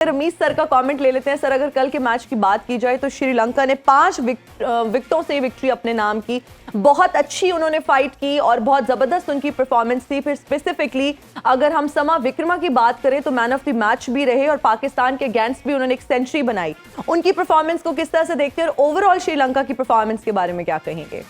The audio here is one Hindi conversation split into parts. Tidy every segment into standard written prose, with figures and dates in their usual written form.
रमीज सर का कमेंट ले लेते हैं। सर, अगर कल के मैच की बात की जाए तो श्रीलंका ने 5 विकेटों से विक्ट्री अपने नाम की। बहुत अच्छी उन्होंने फाइट की और बहुत जबरदस्त उनकी परफॉर्मेंस थी। फिर स्पेसिफिकली अगर हम समा विक्रमा की बात करें तो मैन ऑफ द मैच भी रहे और पाकिस्तान के अगेंस्ट भी उन्होंने एक सेंचुरी बनाई। उनकी परफॉर्मेंस को किस तरह से देखते हैं और ओवरऑल श्रीलंका की परफॉर्मेंस के बारे में क्या कहेंगे?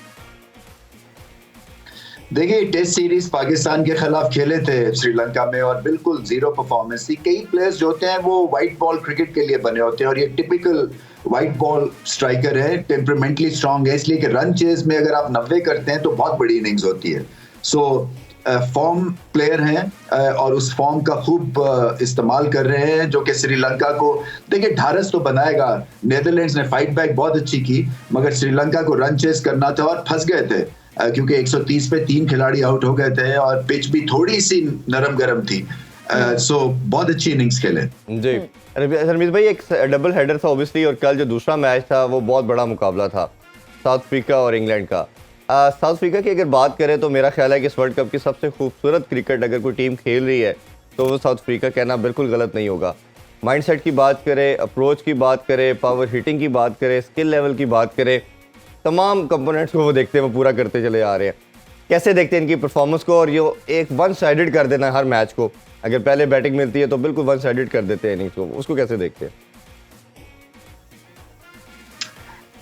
देखिए, टेस्ट सीरीज पाकिस्तान के खिलाफ खेले थे श्रीलंका में और बिल्कुल जीरो परफॉर्मेंस थी। कई प्लेयर्स जो होते हैं वो वाइट बॉल क्रिकेट के लिए बने होते हैं और ये टिपिकल वाइट बॉल स्ट्राइकर है, टेम्परामेंटली स्ट्रांग है, इसलिए कि रन चेज में अगर आप 90 करते हैं तो बहुत बड़ी इनिंग्स होती है। सो फॉर्म प्लेयर हैं और उस फॉर्म का खूब इस्तेमाल कर रहे हैं, जो कि श्रीलंका को देखिए ढारस तो बनाएगा। नीदरलैंड्स ने फाइट बैक बहुत अच्छी की, मगर श्रीलंका को रन चेस करना था और फंस गए थे क्योंकि 130 पे 3 खिलाड़ी आउट हो गए थे और पिच भी थोड़ी सी नरम गरम थी। सो बहुत अच्छी इनिंग्स खेले जी। रमीज भाई, एक डबल हेडर था ऑब्वियसली, और कल जो दूसरा मैच था वो बहुत बड़ा मुकाबला था साउथ अफ्रीका और इंग्लैंड का। साउथ अफ्रीका की अगर बात करें तो मेरा ख्याल है कि इस वर्ल्ड कप की सबसे खूबसूरत क्रिकेट अगर कोई टीम खेल रही है तो वो साउथ अफ्रीका कहना बिल्कुल गलत नहीं होगा। माइंडसेट की बात करें, अप्रोच की बात करें, पावर हिटिंग की बात करें, स्किल लेवल की बात करें, तमाम कंपोनेंट्स को वो देखते हैं, वो पूरा करते चले आ रहे हैं। कैसे देखते हैं इनकी परफॉर्मेंस को? और ये एक वन साइडेड कर देना हर मैच को, अगर पहले बैटिंग मिलती है तो बिल्कुल वन साइडेड कर देते हैं इनिंग्स को, उसको कैसे देखते हैं?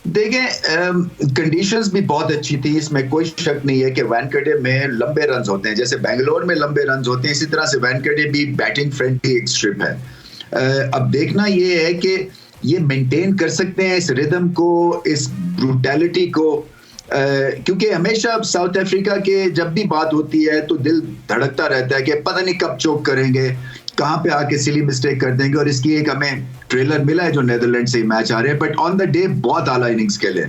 देखें, कंडीशंस भी बहुत अच्छी थी, इसमें कोई शक नहीं है कि वानखेड़े में लंबे रन होते हैं, जैसे बेंगलोर में लंबे रन होते हैं, इसी तरह से वानखेड़े भी बैटिंग फ्रेंडली एक स्ट्रिप है। अब देखना ये है कि ये मेंटेन कर सकते हैं इस रिदम को, इस ब्रूटैलिटी को, क्योंकि हमेशा अब साउथ अफ्रीका के जब भी बात होती है तो दिल धड़कता रहता है कि पता नहीं कब चोक करेंगे, कहाँ पे आके सिली मिस्टेक कर देंगे। और इसकी एक हमें ट्रेलर मिला है जो नीदरलैंड से मैच आ रहे हैं, बट ऑन द डे बहुत आला इनिंग्स खेले,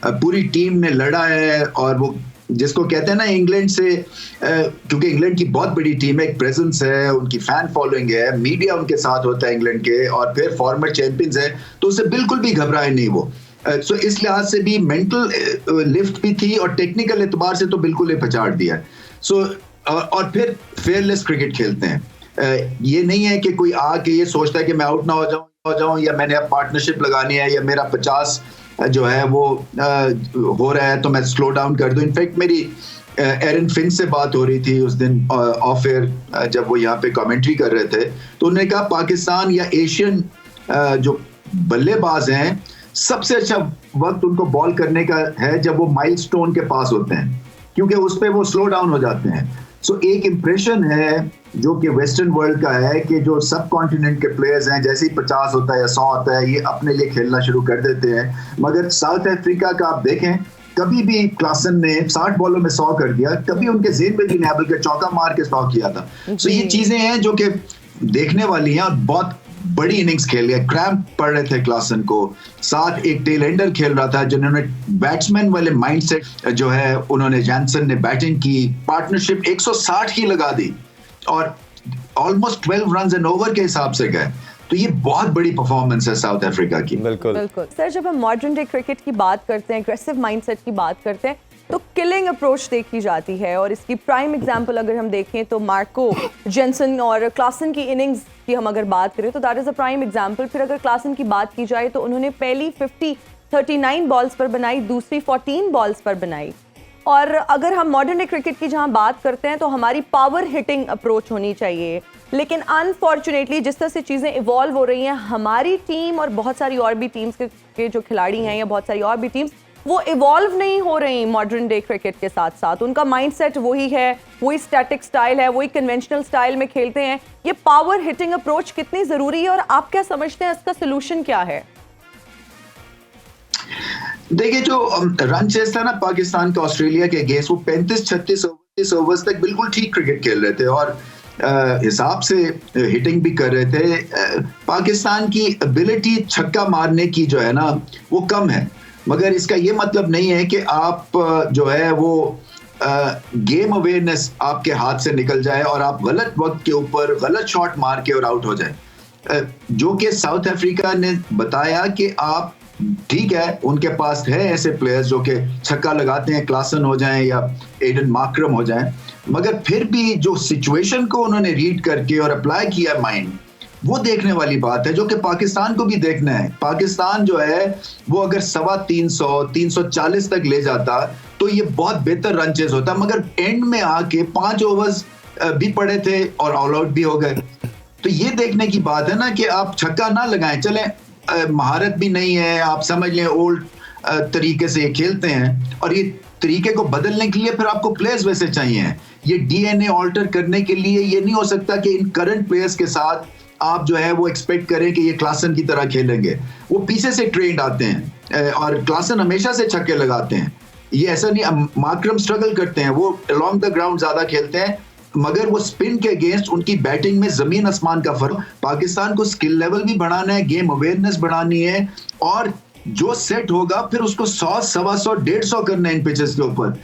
पूरी टीम ने लड़ा है। और वो जिसको कहते हैं ना इंग्लैंड से, क्योंकि इंग्लैंड की बहुत बड़ी टीम है, एक प्रेजेंस है, उनकी फैन फॉलोइंग है, मीडिया उनके साथ होता है इंग्लैंड के, और फिर फॉर्मर चैंपियंस है, तो उससे बिल्कुल भी घबराए नहीं वो। सो इस लिहाज से भी मेंटल लिफ्ट भी थी और टेक्निकल एतबार से तो बिल्कुल ही पछाड़ दिया। सो और फिर फेयरलेस क्रिकेट खेलते हैं। ये नहीं है कि कोई आके ये सोचता है कि मैं आउट ना हो जाऊं या मैंने अब पार्टनरशिप लगानी है या मेरा 50 जो है वो हो रहा है तो मैं स्लो डाउन कर दूं। इनफैक्ट मेरी एरन फिन से बात हो रही थी उस दिन ऑफ एयर, जब वो यहाँ पे कमेंट्री कर रहे थे, तो उन्होंने कहा पाकिस्तान या एशियन जो बल्लेबाज हैं, सबसे अच्छा वक्त उनको बॉल करने का है जब वो माइलस्टोन के पास होते हैं, क्योंकि उस पर वो स्लो डाउन हो जाते हैं। सो एक इंप्रेशन है जो कि वेस्टर्न वर्ल्ड का है कि जो सब कॉन्टिनेंट के प्लेयर्स हैं, जैसे ही 50 होता है या 100 होता है, ये अपने लिए खेलना शुरू कर देते हैं। मगर साउथ अफ्रीका का आप देखें, कभी भी क्लासन ने 60 बॉलों में 100 कर दिया, कभी उनके जेन में भी नहीं बल्कि चौका मार के 100 किया था। सो ये चीजें हैं जो कि देखने वाली हैं और बहुत बड़ी इनिंग्स खेल लिया। क्रैम्प पड़ रहे थे क्लासन को, साथ एक टेल एंडर खेल रहा था जिन्होंने बैट्समैन वाले माइंडसेट जो है, उन्होंने जैनसन ने बैटिंग की, पार्टनरशिप 160 की लगा दी और ऑलमोस्ट 12 रन एन ओवर के हिसाब से गए। तो ये बहुत बड़ी परफॉर्मेंस है साउथ अफ्रीका की। बिल्कुल सर, जब हम मॉडर्न डे क्रिकेट की बात करते हैं, एग्रेसिव माइंडसेट की बात करते हैं, तो किलिंग अप्रोच देखी जाती है। और इसकी प्राइम एग्जांपल अगर हम देखें तो मार्को जेनसन और क्लासन की इनिंग्स की हम अगर बात करें तो that is a prime example. फिर अगर क्लासन की बात की जाए तो उन्होंने पहली 39 बॉल्स पर बनाई, दूसरी 14 बॉल्स पर बनाई। और अगर हम मॉडर्न डे क्रिकेट की जहां बात करते हैं तो हमारी पावर हिटिंग अप्रोच होनी चाहिए, लेकिन अनफॉर्चुनेटली जिस तरह से चीज़ें इवॉल्व हो रही हैं, हमारी टीम और बहुत सारी और भी टीम्स के जो खिलाड़ी हैं या बहुत सारी और भी टीम्स, वो इवॉल्व नहीं हो रही मॉडर्न डे क्रिकेट के साथ साथ। उनका माइंडसेट वही है, वही स्टैटिक स्टाइल है, वही कन्वेंशनल स्टाइल में खेलते हैं। ये पावर हिटिंग अप्रोच कितनी ज़रूरी है और आप क्या समझते हैं इसका सोल्यूशन क्या है? देखिए, जो रन चेस था ना पाकिस्तान का ऑस्ट्रेलिया के अगेंस्ट, वो 35-36 ओवर्स तक बिल्कुल ठीक क्रिकेट खेल रहे थे और हिसाब से हिटिंग भी कर रहे थे। पाकिस्तान की एबिलिटी छक्का मारने की जो है ना वो कम है, मगर इसका ये मतलब नहीं है कि आप जो है वो गेम अवेयरनेस आपके हाथ से निकल जाए और आप गलत वक्त के ऊपर गलत शॉट मार के और आउट हो जाए। जो कि साउथ अफ्रीका ने बताया कि आप ठीक है, उनके पास है ऐसे प्लेयर्स जो कि छक्का लगाते हैं, क्लासन हो जाएं या एडन मार्करम हो जाएं, मगर फिर भी जो सिचुएशन को उन्होंने रीड करके और अप्लाई किया माइंड, वो देखने वाली बात है जो कि पाकिस्तान को भी देखना है। पाकिस्तान जो है वो अगर 350, 340 तक ले जाता तो ये बहुत बेहतर रन चेज होता, मगर एंड में आके 5 ओवर्स भी पड़े थे और ऑल आउट भी हो गए। तो ये देखने की बात है ना कि आप छक्का ना लगाएं, चले महारत भी नहीं है, आप समझ लें ओल्ड तरीके से ये खेलते हैं, और ये तरीके को बदलने के लिए फिर आपको प्लेयर्स वैसे चाहिए। ये डीएनए ऑल्टर करने के लिए ये नहीं हो सकता कि इन करंट प्लेयर्स के साथ आप जो है वो एक्सपेक्ट करें कि ये क्लासन की तरह खेलेंगे। वो पीछे से ट्रेंड आते हैं और क्लासन हमेशा से छक्के लगाते हैं। ये ऐसा नहीं, मार्करम स्ट्रगल करते हैं, वो अलोंग द ग्राउंड ज्यादा खेलते हैं, मगर वो स्पिन के अगेंस्ट उनकी बैटिंग में जमीन आसमान का फर्क। पाकिस्तान को स्किल लेवल भी बढ़ाना है, गेम अवेयरनेस बढ़ानी है, और जो सेट होगा फिर उसको 100, 125, 150 करना है इन पिचेस के ऊपर।